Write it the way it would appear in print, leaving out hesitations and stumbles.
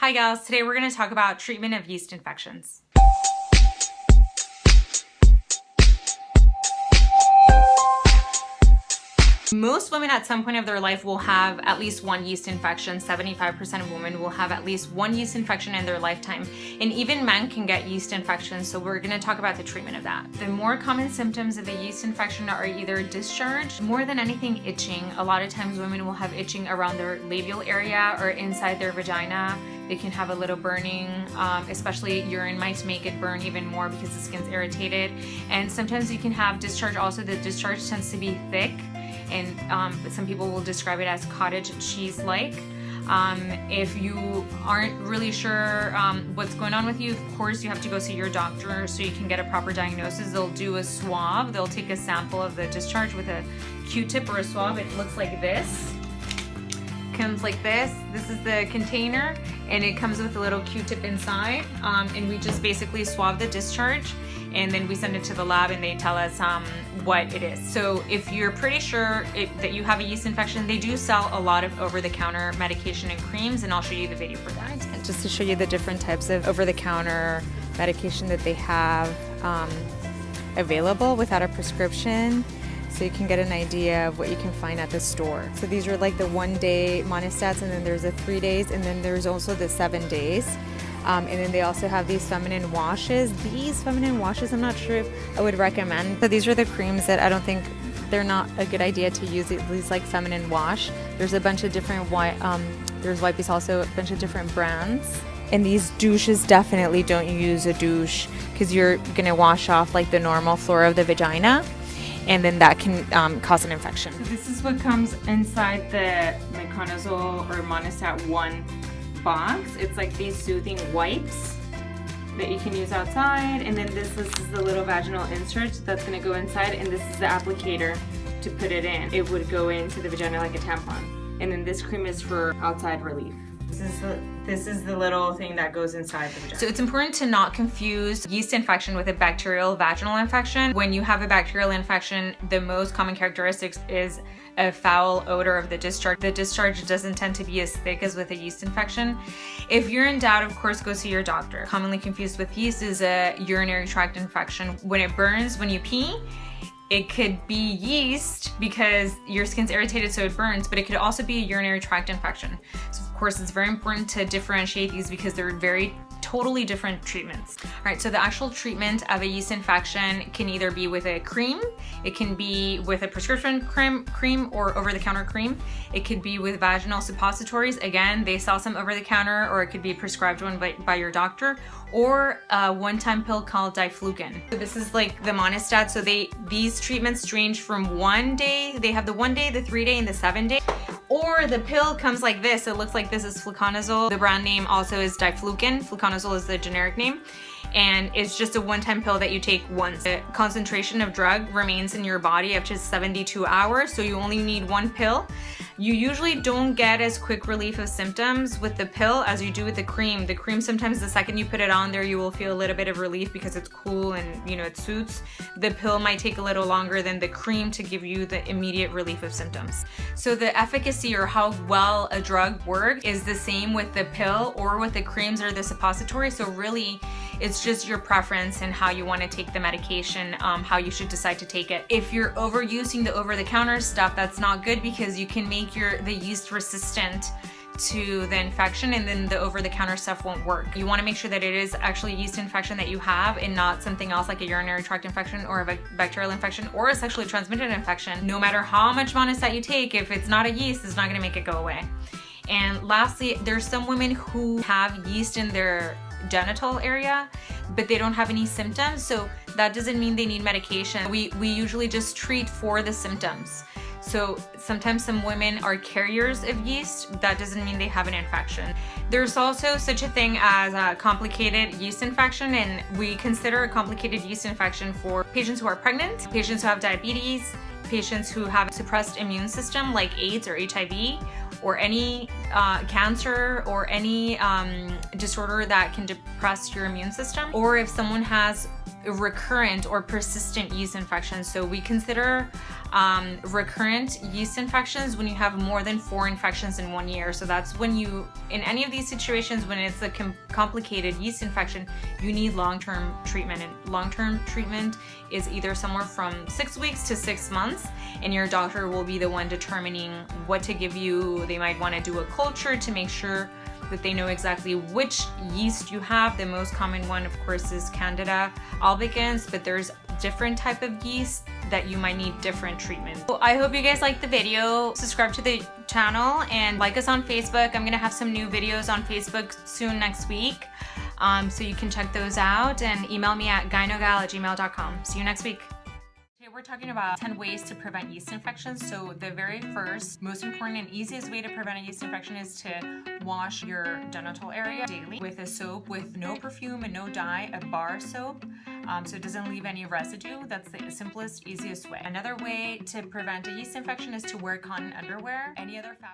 Hi gals, today we're going to talk about treatment of yeast infections. Most women at some point of their life will have at least one yeast infection. 75% of women will have at least one yeast infection in their lifetime. And even men can get yeast infections, so we're going to talk about the treatment of that. The more common symptoms of a yeast infection are either discharge, more than anything itching. A lot of times women will have itching around their labial area or inside their vagina. They can have a little burning, especially urine might make it burn even more because the skin's irritated. And sometimes you can have discharge also. The discharge tends to be thick, and some people will describe it as cottage cheese-like. If you aren't really sure what's going on with you, of course you have to go see your doctor so you can get a proper diagnosis. They'll do a swab. They'll take a sample of the discharge with a Q-tip or a swab. It looks like this. Comes like this. This is the container, and it comes with a little Q-tip inside, and we just basically swab the discharge, and then we send it to the lab and they tell us what it is. So if you're pretty sure that you have a yeast infection, they do sell a lot of over-the-counter medication and creams, and I'll show you the video for that. And just to show you the different types of over-the-counter medication that they have available without a prescription, so you can get an idea of what you can find at the store. So these are like the 1-day monostats, and then there's the 3 days, and then there's also the 7 days. And then they also have these feminine washes. These feminine washes, I'm not sure if I would recommend. So these are the creams that I don't think they're not a good idea to use. These like feminine wash. There's a bunch of different there's wipes also, a bunch of different brands. And these douches, definitely don't use a douche because you're gonna wash off like the normal flora of the vagina, and then that can cause an infection. So this is what comes inside the Myconazole or Monostat 1 box. It's like these soothing wipes that you can use outside, and then this is the little vaginal insert that's going to go inside, and this is the applicator to put it in. It would go into the vagina like a tampon, and then this cream is for outside relief. This is the little thing that goes inside the vagina. So it's important to not confuse yeast infection with a bacterial vaginal infection. When you have a bacterial infection, the most common characteristics is a foul odor of the discharge. The discharge doesn't tend to be as thick as with a yeast infection. If you're in doubt, of course, go see your doctor. Commonly confused with yeast is a urinary tract infection. When it burns, when you pee, it could be yeast because your skin's irritated so it burns, but it could also be a urinary tract infection. So of course, it's very important to differentiate these because they're very totally different treatments. All right, so the actual treatment of a yeast infection can either be with a cream, it can be with a prescription cream or over-the-counter cream. It could be with vaginal suppositories. Again, they sell some over-the-counter, or it could be a prescribed one by your doctor, or a one-time pill called diflucan. So this is like the monostat. So these treatments range from 1 day. They have the 1 day, the 3 day, and the 7 day. Or the pill comes like this. It looks like this is fluconazole. The brand name also is diflucan. Fluconazole is the generic name. And it's just a one-time pill that you take once. The concentration of drug remains in your body up to 72 hours, so you only need one pill. You usually don't get as quick relief of symptoms with the pill as you do with the cream. The cream, sometimes the second you put it on there, you will feel a little bit of relief because it's cool and it suits. The pill might take a little longer than the cream to give you the immediate relief of symptoms. So the efficacy or how well a drug works is the same with the pill or with the creams or the suppository. So really, it's just your preference and how you want to take the medication, how you should decide to take it. If you're overusing the over-the-counter stuff, that's not good because you can make the yeast resistant to the infection, and then the over-the-counter stuff won't work. You want to make sure that it is actually a yeast infection that you have and not something else like a urinary tract infection or a bacterial infection or a sexually transmitted infection. No matter how much monostat you take, if it's not a yeast, it's not going to make it go away. And lastly, there's some women who have yeast in their genital area, but they don't have any symptoms, so that doesn't mean they need medication. We usually just treat for the symptoms. So sometimes some women are carriers of yeast. That doesn't mean they have an infection. There's also such a thing as a complicated yeast infection, and we consider a complicated yeast infection for patients who are pregnant, patients who have diabetes, patients who have a suppressed immune system like AIDS or HIV, or any cancer or any disorder that can depress your immune system, or if someone has recurrent or persistent yeast infections. So we consider recurrent yeast infections when you have more than 4 infections in 1 year. So that's when you, in any of these situations, when it's a complicated yeast infection, you need long-term treatment. And long-term treatment is either somewhere from 6 weeks to 6 months, and your doctor will be the one determining what to give you. They might want to do a culture to make sure that they know exactly which yeast you have. The most common one, of course, is Candida albicans, but there's different type of yeast that you might need different treatment. So I hope you guys liked the video. Subscribe to the channel and like us on Facebook. I'm gonna have some new videos on Facebook soon next week, so you can check those out, and email me at gynogal@gmail.com. See you next week. We're talking about 10 ways to prevent yeast infections. So the very first, most important and easiest way to prevent a yeast infection is to wash your genital area daily with a soap with no perfume and no dye, a bar soap, so it doesn't leave any residue. That's the simplest, easiest way. Another way to prevent a yeast infection is to wear cotton underwear. Any other fabric